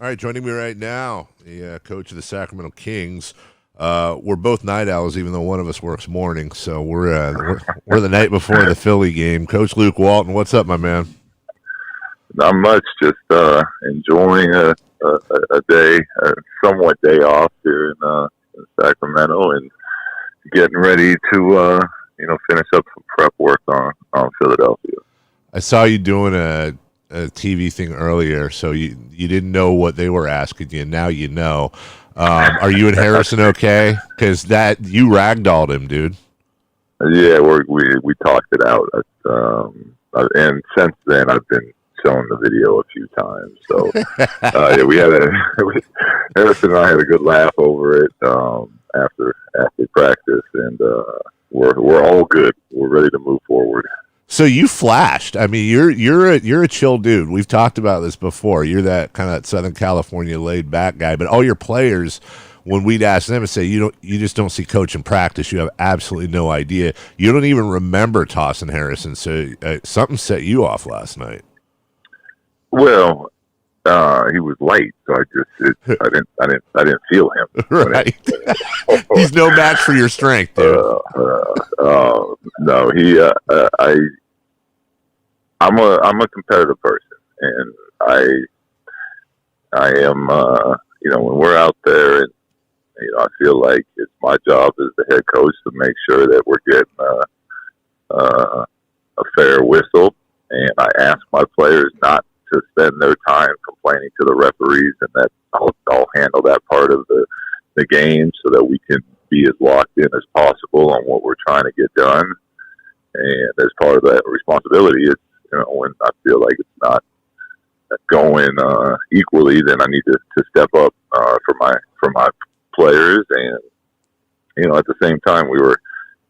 All right, joining me right now, the coach of the Sacramento Kings. We're both night owls, even though one of us works morning. So we're the night before the Philly game. Coach Luke Walton, what's up, my man? Not much, just enjoying a day, a somewhat day off here in Sacramento, and getting ready to finish up some prep work on Philadelphia. I saw you doing a TV thing earlier, so you didn't know what they were asking you. Now you know. Are you and Harrison okay? Because that you ragdolled him, dude. Yeah, we talked it out, and since then I've been shown the video a few times. So yeah, Harrison and I had a good laugh over it after practice, and we're all good. We're ready to move forward. So you flashed. I mean, you're a chill dude. We've talked about this before. You're that kind of Southern California laid back guy. But all your players, when we'd ask them and say you just don't see Coach in practice, you have absolutely no idea. You don't even remember tossing Harrison. So something set you off last night. Well, he was light, so I didn't feel him. Right. He's no match for your strength, dude. No, I'm a competitive person, and I am when we're out there, and I feel like it's my job as the head coach to make sure that we're getting a fair whistle, and I ask my players not to spend their time complaining to the referees, and that I'll handle that part of the game so that we can be as locked in as possible on what we're trying to get done. And as part of that responsibility, it's when I feel like it's not going equally, then I need to step up for my players. And at the same time, we were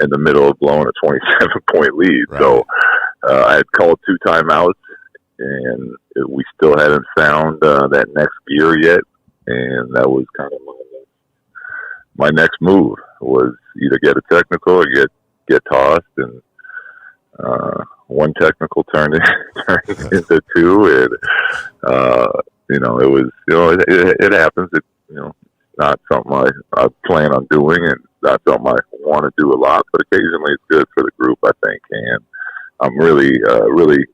in the middle of blowing a 27-point lead, right. So I had called 2 timeouts, and we still hadn't found that next gear yet, and that was kind of my next move was either get a technical or get tossed, and one technical turned into 2, and it was it happens. It's not something I plan on doing, and not something I want to do a lot, but occasionally it's good for the group, I think, and I'm really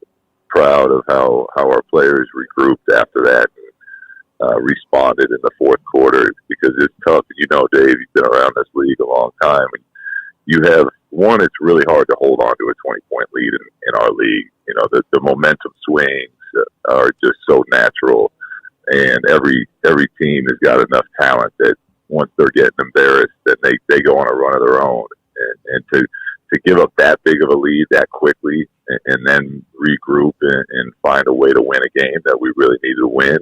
proud of how our players regrouped after that and responded in the fourth quarter, because it's tough. Dave, you've been around this league a long time, and you have one. It's really hard to hold on to a 20-point lead in our league. The momentum swings are just so natural, and every team has got enough talent that once they're getting embarrassed, then they go on a run of their own, and to give up that big of a lead that quickly and then regroup and find a way to win a game that we really needed to win,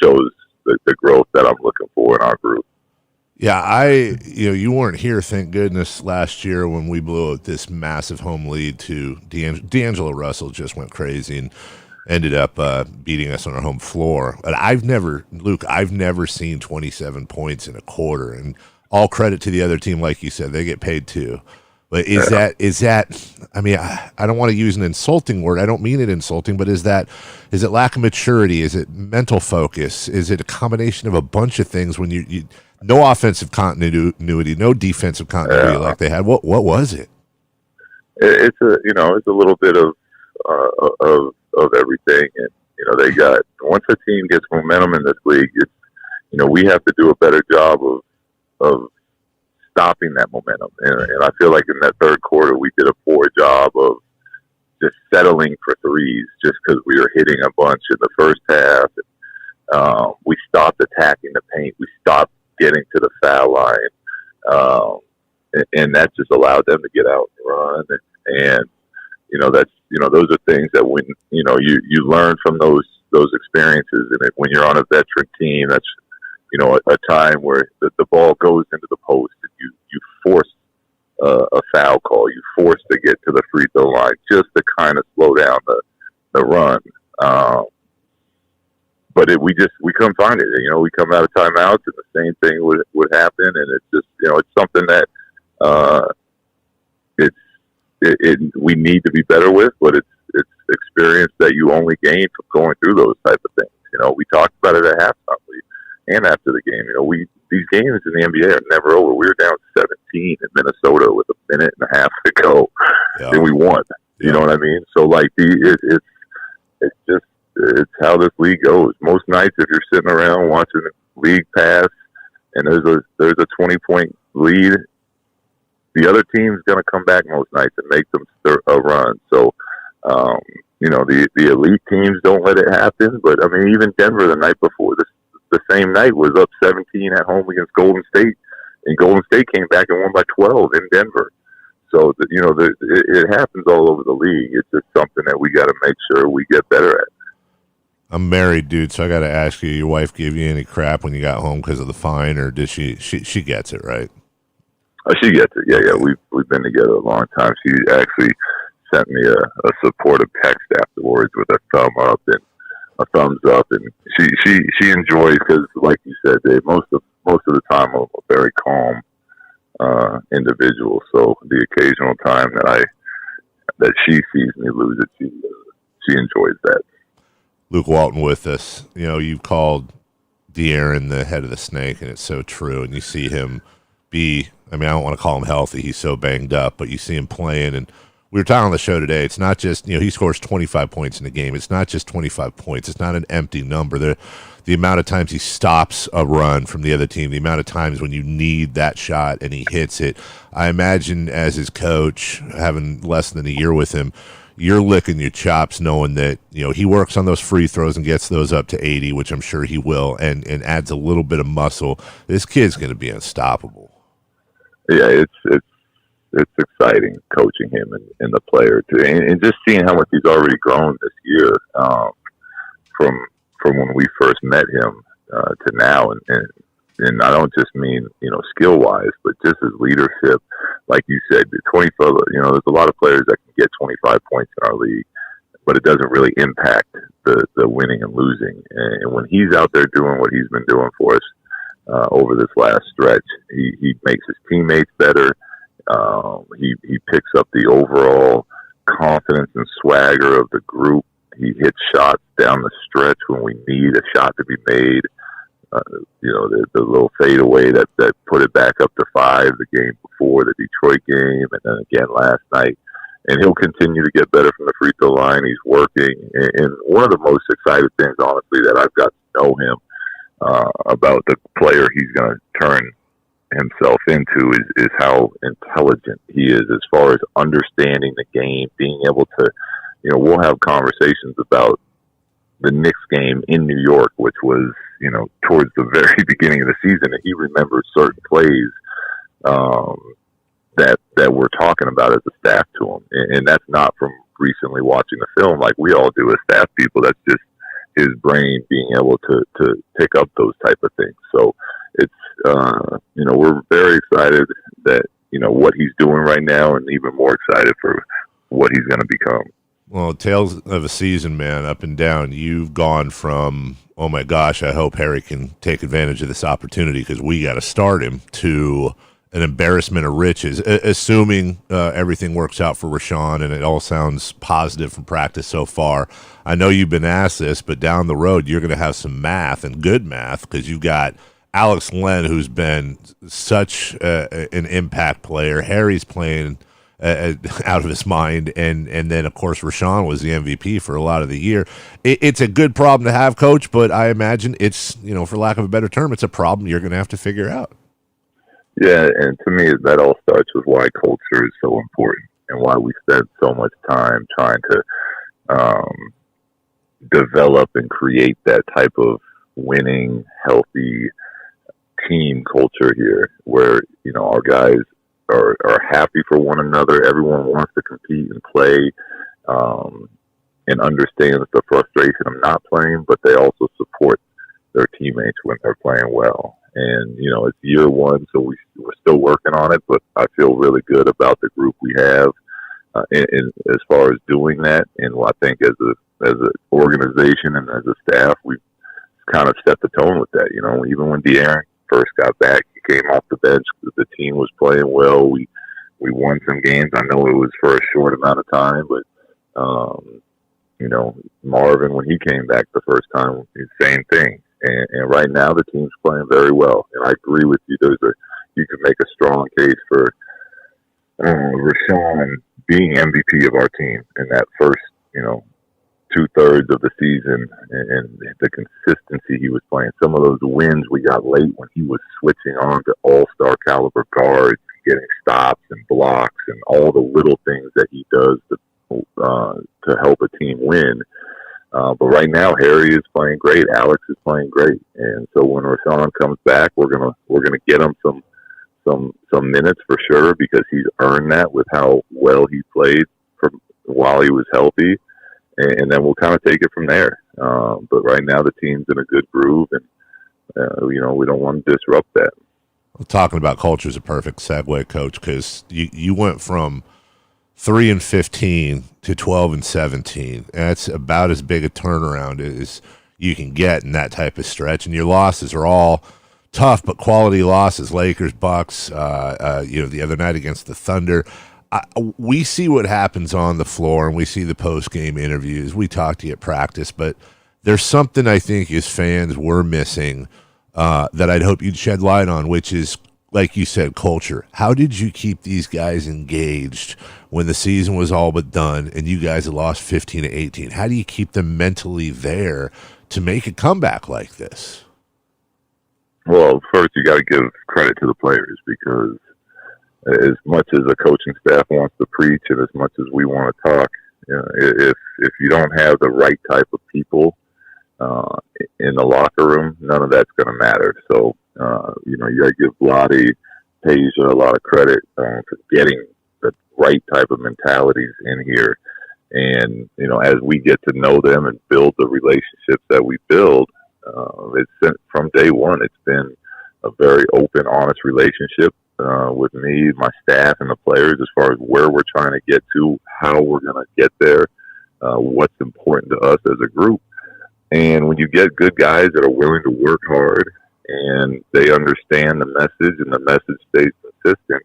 shows the growth that I'm looking for in our group. Yeah, you weren't here, thank goodness, last year when we blew out this massive home lead to D'Angelo Russell. Just went crazy and ended up beating us on our home floor. But I've never seen 27 points in a quarter, and all credit to the other team, like you said, they get paid too. But is that? I mean, I don't want to use an insulting word. I don't mean it insulting, but is it lack of maturity? Is it mental focus? Is it a combination of a bunch of things? When you no offensive continuity, no defensive continuity like they had. What was it? It's a little bit of everything, and they got, once a team gets momentum in this league, it's we have to do a better job of stopping that momentum. And I feel like in that third quarter, we did a poor job of just settling for threes just because we were hitting a bunch in the first half. We stopped attacking the paint. We stopped getting to the foul line. And that just allowed them to get out and run. And that's, those are things that when, you learn from those experiences. And when you're on a veteran team, that's, a time where the ball goes into the post, and you force a foul call. You force to get to the free throw line just to kind of slow down the run. But we couldn't find it. We come out of timeouts, and the same thing would happen. And it's just, it's something that we need to be better with. But it's experience that you only gain from going through those type of things. and after the game. These games in the NBA are never over. We were down 17 in Minnesota with a minute and a half to go, and we won. You know what I mean? So like it's how this league goes. Most nights, if you're sitting around watching the league pass, and there's a 20-point lead, the other team's going to come back most nights and make them a run. So, the elite teams don't let it happen. But I mean, even Denver the night before, the same night was up 17 at home against Golden State, and Golden State came back and won by 12 in Denver. So it happens all over the league. It's just something that we got to make sure we get better at. I'm married, dude, so I got to ask you, your wife give you any crap when you got home because of the fine, or did she gets it, right? Oh, she gets it. Yeah. We've been together a long time. She actually sent me a supportive text afterwards with a thumb up and a thumbs up, and she enjoys, because, like you said, Dave, most of the time I'm a very calm individual. So the occasional time that she sees me lose it, she enjoys that. Luke Walton with us. You called De'Aaron the head of the snake, and it's so true. And you see him I don't want to call him healthy. He's so banged up, but you see him playing. And we were talking on the show today. It's not just, he scores 25 points in a game. It's not just 25 points. It's not an empty number. The amount of times he stops a run from the other team, the amount of times when you need that shot and he hits it. I imagine as his coach, having less than a year with him, you're licking your chops knowing that, he works on those free throws and gets those up to 80, which I'm sure he will, and adds a little bit of muscle. This kid's going to be unstoppable. Yeah, it's exciting coaching him and the player too, and just seeing how much he's already grown this year, from when we first met him to now, and I don't just mean skill wise, but just his leadership. Like you said, the 25. There's a lot of players that can get 25 points in our league, but it doesn't really impact the winning and losing. And when he's out there doing what he's been doing for us over this last stretch, he makes his teammates better. He picks up the overall confidence and swagger of the group. He hits shots down the stretch when we need a shot to be made. The little fadeaway that put it back up to 5 the game before, the Detroit game, and then again last night. And he'll continue to get better from the free throw line. He's working. And one of the most exciting things, honestly, that I've got to know him about the player he's going to turn himself into is how intelligent he is as far as understanding the game, being able to, we'll have conversations about the Knicks game in New York, which was, towards the very beginning of the season, and he remembers certain plays that we're talking about as a staff to him. And that's not from recently watching the film like we all do as staff people. That's just his brain being able to pick up those type of things. So it's, we're very excited that, what he's doing right now, and even more excited for what he's going to become. Well, tales of a season, man, up and down. You've gone from, oh my gosh, I hope Harry can take advantage of this opportunity because we got to start him, to an embarrassment of riches, assuming everything works out for Rashawn and it all sounds positive from practice so far. I know you've been asked this, but down the road, you're going to have some math, and good math, because you've got Alex Len, who's been such an impact player. Harry's playing out of his mind, and then of course Rashawn was the MVP for a lot of the year. It's a good problem to have, Coach, but I imagine it's, for lack of a better term, it's a problem you're going to have to figure out. Yeah, and to me that all starts with why culture is so important and why we spend so much time trying to develop and create that type of winning, healthy team culture here, where our guys are happy for one another. Everyone wants to compete and play, and understands the frustration of not playing, but they also support their teammates when they're playing well. And, it's year one, so we're still working on it, but I feel really good about the group we have in as far as doing that. And I think as an organization and as a staff, we've kind of set the tone with that. Even when De'Aaron first got back, he came off the bench because the team was playing well. We won some games. I know it was for a short amount of time, but Marvin, when he came back the first time, the same thing. And right now the team's playing very well. And I agree with you. You can make a strong case for Rashawn being MVP of our team in that first, 2/3 of the season, and the consistency he was playing. Some of those wins we got late when he was switching on to all-star caliber guards, getting stops and blocks and all the little things that he does to help a team win. But right now, Harry is playing great. Alex is playing great, and so when Rashawn comes back, we're gonna get him some minutes for sure, because he's earned that with how well he played while he was healthy, and then we'll kind of take it from there. But right now, the team's in a good groove, and we don't want to disrupt that. Well, talking about culture is a perfect segue, Coach, because you went from 3-15 to 12-17. And that's about as big a turnaround as you can get in that type of stretch. And your losses are all tough, but quality losses. Lakers, Bucks, the other night against the Thunder. We see what happens on the floor, and we see the post-game interviews. We talk to you at practice, but there's something I think as fans we're missing that I'd hope you'd shed light on, which is, like you said, culture. How did you keep these guys engaged when the season was all but done and you guys had lost 15-18? How do you keep them mentally there to make a comeback like this? Well, first you got to give credit to the players, because as much as the coaching staff wants to preach and as much as we want to talk, if you don't have the right type of people in the locker room, none of that's going to matter. So, you got to give Lottie, Tasia a lot of credit for getting the right type of mentalities in here. And, as we get to know them and build the relationships that we build, from day one, it's been a very open, honest relationship with me, my staff, and the players as far as where we're trying to get to, how we're going to get there, what's important to us as a group. And when you get good guys that are willing to work hard and they understand the message and the message stays consistent,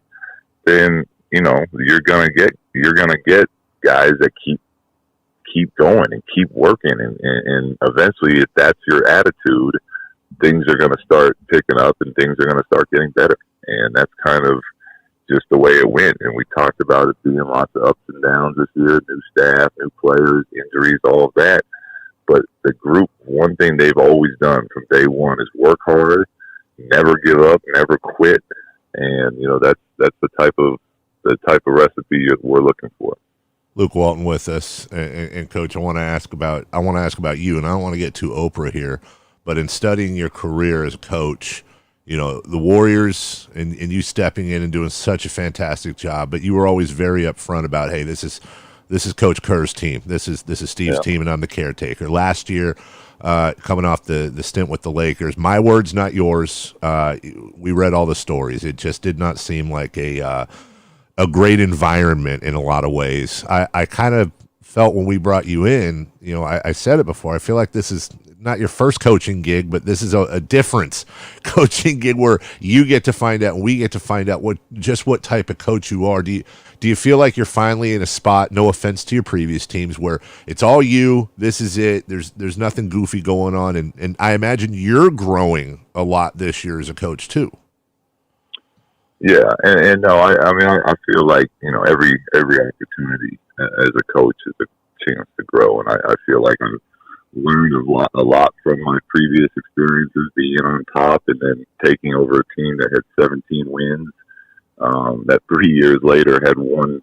then you're gonna get guys that keep going and keep working, and eventually, if that's your attitude, things are gonna start picking up and things are gonna start getting better. And that's kind of just the way it went. And we talked about it being lots of ups and downs this year: new staff, new players, injuries, all of that. But the group, one thing they've always done from day one is work hard, never give up, never quit, and that's the type of recipe we're looking for. Luke Walton with us, and Coach, I want to ask about you, and I don't want to get too Oprah here, but in studying your career as a coach, the Warriors and you stepping in and doing such a fantastic job, but you were always very upfront about, hey, this is Coach Kerr's team. This is Steve's team, and I'm the caretaker. Last year, coming off the stint with the Lakers, my words, not yours. We read all the stories. It just did not seem like a great environment in a lot of ways. I kind of felt when we brought you in, I said it before, I feel like this is not your first coaching gig, but this is a different coaching gig where you get to find out and we get to find out what type of coach you are. Do you feel like you're finally in a spot, no offense to your previous teams, where it's all you, this is it, there's nothing goofy going on, and I imagine you're growing a lot this year as a coach too? Yeah, and no, I feel like every opportunity as a coach is a chance to grow, and I feel like I've learned a lot from my previous experiences, being on top and then taking over a team that had 17 wins. That 3 years later had one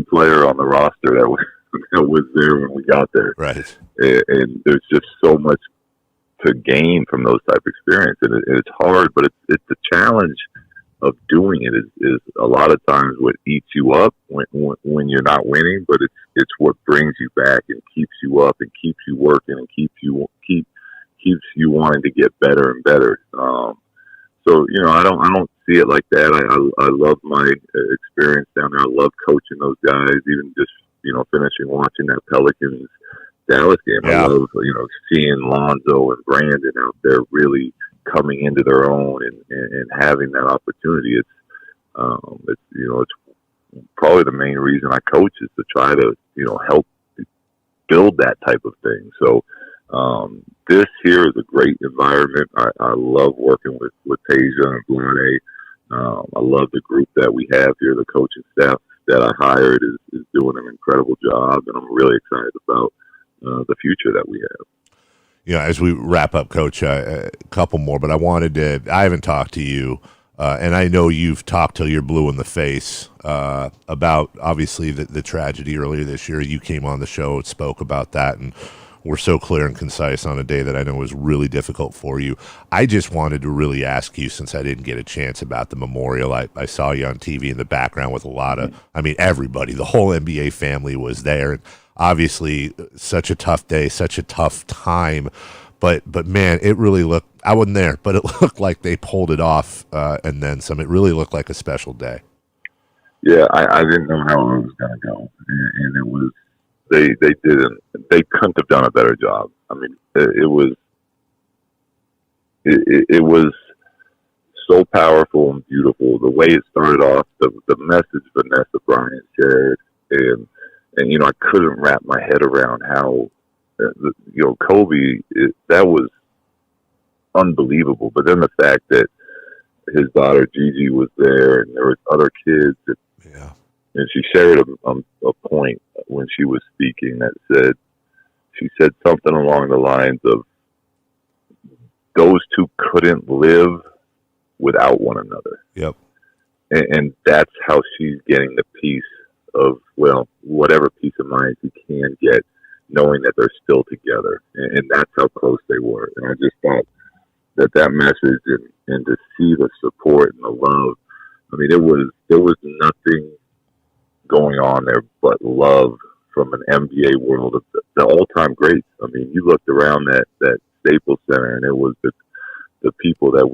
player on the roster that was there when we got there. Right. And there's just so much to gain from those type of experience, and it's hard, but it's the challenge of doing it is a lot of times what eats you up when you're not winning, but it's what brings you back and keeps you up and keeps you working and keeps you wanting to get better and better. So I don't see it like that. I love my experience down there. I love coaching those guys. Even just finishing watching that Pelicans Dallas game. Yeah. I love seeing Lonzo and Brandon out there really coming into their own and having that opportunity. It's probably the main reason I coach is to try to help build that type of thing. So This here is a great environment. I love working with Tasia and Bryant. I love the group that we have here. The coaching staff that I hired is doing an incredible job, and I'm really excited about the future that we have. As we wrap up, Coach, a couple more, but I haven't talked to you, and I know you've talked till you're blue in the face about, obviously, the tragedy earlier this year. You came on the show and spoke about that, and we're so clear and concise on a day that I know was really difficult for you. I just wanted to really ask you, since I didn't get a chance, about the memorial. I saw you on TV in the background with a lot of, everybody, the whole NBA family was there. Obviously, such a tough day, such a tough time. But man, it really looked, I wasn't there, but it looked like they pulled it off and then some. It really looked like a special day. Yeah, I didn't know how it was going to go. And it was, they couldn't have done a better job. It was so powerful and beautiful. The way it started off, the message Vanessa Bryant shared, and I couldn't wrap my head around how, Kobe, that was unbelievable. But then the fact that his daughter Gigi was there, and there was other kids, and she shared a point when she was speaking that she said something along the lines of, those two couldn't live without one another. Yep. And that's how she's getting the peace of, whatever peace of mind she can get, knowing that they're still together. And that's how close they were. And I just thought that message and to see the support and the love, there was nothing going on there but love from an NBA world of the all-time greats. You looked around that Staples Center, and it was the people that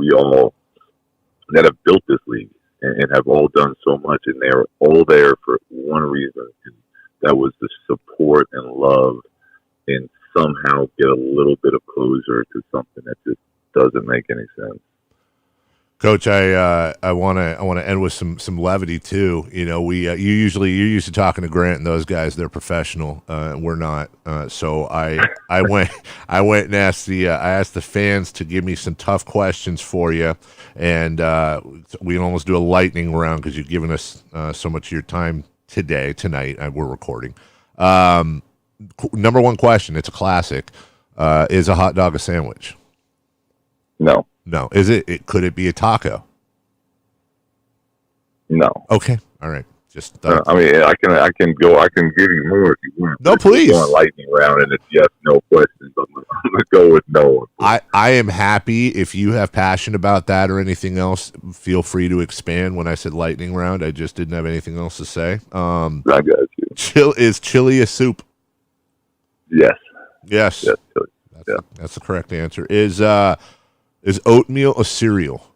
have built this league and have all done so much, and they're all there for one reason, and that was the support and love, and somehow get a little bit of closure to something that just doesn't make any sense. Coach, I want to end with some levity too. You're used to talking to Grant and those guys. They're professional. We're not. So I went and asked I asked the fans to give me some tough questions for you, and we can almost do a lightning round because you've given us so much of your time tonight. We're recording. Number one question. It's a classic. Is a hot dog a sandwich? No. No. Is it? Could it be a taco? No. Okay. All right. Just. I can go. I can give you more if you want. No, please. Going lightning round, and it's yes, no questions. I'm gonna go with no. I am happy if you have passion about that or anything else. Feel free to expand. When I said lightning round, I just didn't have anything else to say. I got you. Is chili a soup? Yes. Yes. Yes. That's the correct answer. Is oatmeal a cereal?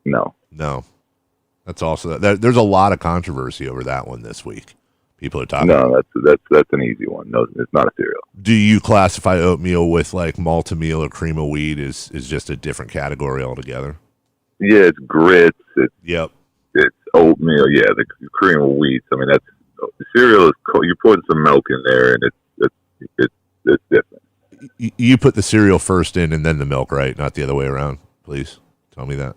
No. That's also there's a lot of controversy over that one this week. People are talking. No, that's an easy one. No, it's not a cereal. Do you classify oatmeal with like malt-o-meal or cream of wheat is just a different category altogether? Yeah, it's grits. Yep. It's oatmeal. Yeah, the cream of wheat. That's cereal. You're putting some milk in there, and it's different. You put the cereal first in and then the milk, right? Not the other way around. Please tell me that.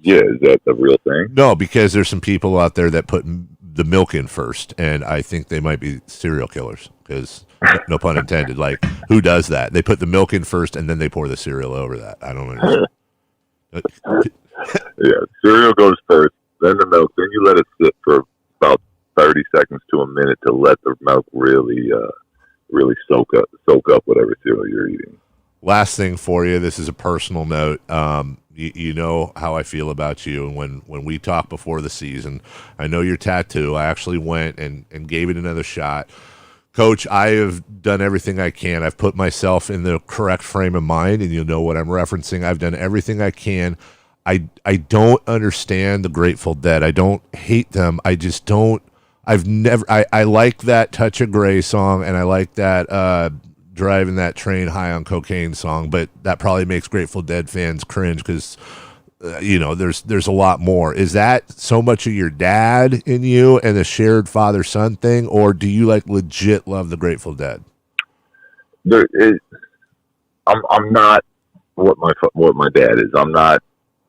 Yeah, is that the real thing? No, because there's some people out there that put the milk in first, and I think they might be serial killers. Because no pun intended. Like, who does that? They put the milk in first and then they pour the cereal over that. I don't understand. Yeah, cereal goes first, then the milk, then you let it sit for about 30 seconds to a minute to let the milk really soak up whatever cereal you're eating. Last thing for you, this is a personal note. You know how I feel about you, and when we talked before the season, I know your tattoo. I actually went and gave it another shot. Coach, I have done everything I can. I've put myself in the correct frame of mind, and you'll know what I'm referencing. I've done everything I can. I don't understand the Grateful Dead. I don't hate them. I just don't. I like that Touch of Grey song, and I like that Driving That Train High on Cocaine song, but that probably makes Grateful Dead fans cringe because, there's a lot more. Is that so much of your dad in you and the shared father-son thing, or do you legit love the Grateful Dead? I'm not what my dad is. I'm not.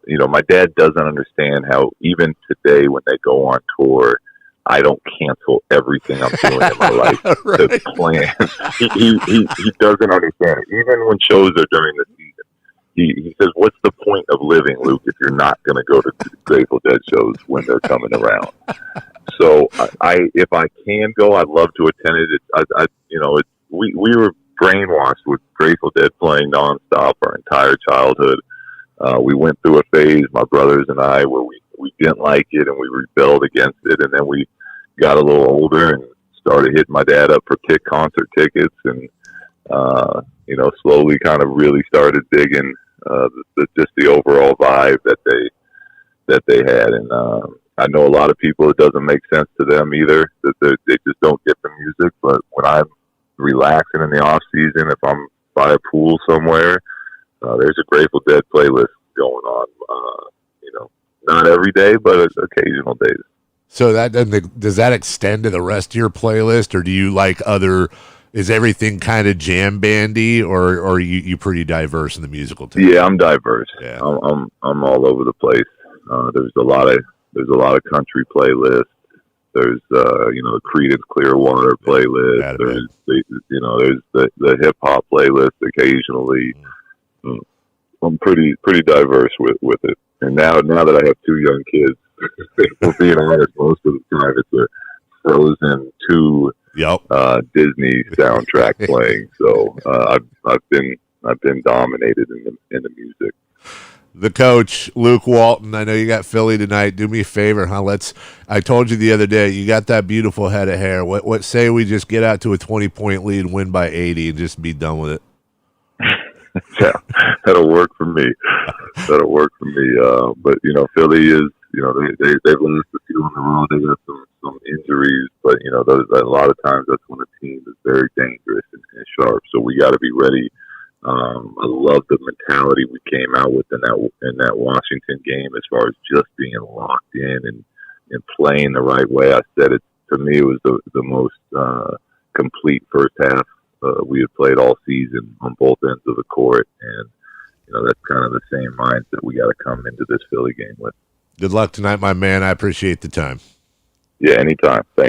My dad doesn't understand how even today when they go on tour, I don't cancel everything I'm doing in my life Right. to plan. He doesn't understand it. Even when shows are during the season, he says, "What's the point of living, Luke, if you're not going to go to Grateful Dead shows when they're coming around?" So if I can go, I'd love to attend it. We were brainwashed with Grateful Dead playing nonstop our entire childhood. We went through a phase, my brothers and I, where we didn't like it and we rebelled against it, and then we got a little older and started hitting my dad up for concert tickets, and slowly kind of really started digging just the overall vibe that they had. And I know a lot of people, it doesn't make sense to them either, that they just don't get the music. But when I'm relaxing in the off season, if I'm by a pool somewhere, there's a Grateful Dead playlist going on. Not every day, but occasional days. So does that extend to the rest of your playlist, or do you like other? Is everything kind of jam bandy, or are you pretty diverse in the musical taste? Yeah, I'm diverse. Yeah. I'm all over the place. There's a lot of country playlists. There's the Creedence Clearwater playlist. There's the hip hop playlist occasionally. I'm pretty diverse with it. And now that I have two young kids, for being honest, most of the time it's a Frozen 2 Disney soundtrack playing. So I've been dominated in the music. The coach, Luke Walton, I know you got Philly tonight. Do me a favor, huh? I told you the other day, you got that beautiful head of hair. What say we just get out to a 20-point lead, win by 80, and just be done with it? Yeah, that'll work for me. But Philly is, they've lost a few in a row. They got some injuries, but a lot of times that's when a team is very dangerous and sharp. So we got to be ready. I love the mentality we came out with in that Washington game, as far as just being locked in and playing the right way. I said it, to me, it was the most complete first half we had played all season on both ends of the court, and that's kind of the same mindset we got to come into this Philly game with. Good luck tonight, my man. I appreciate the time. Yeah, anytime. Thanks.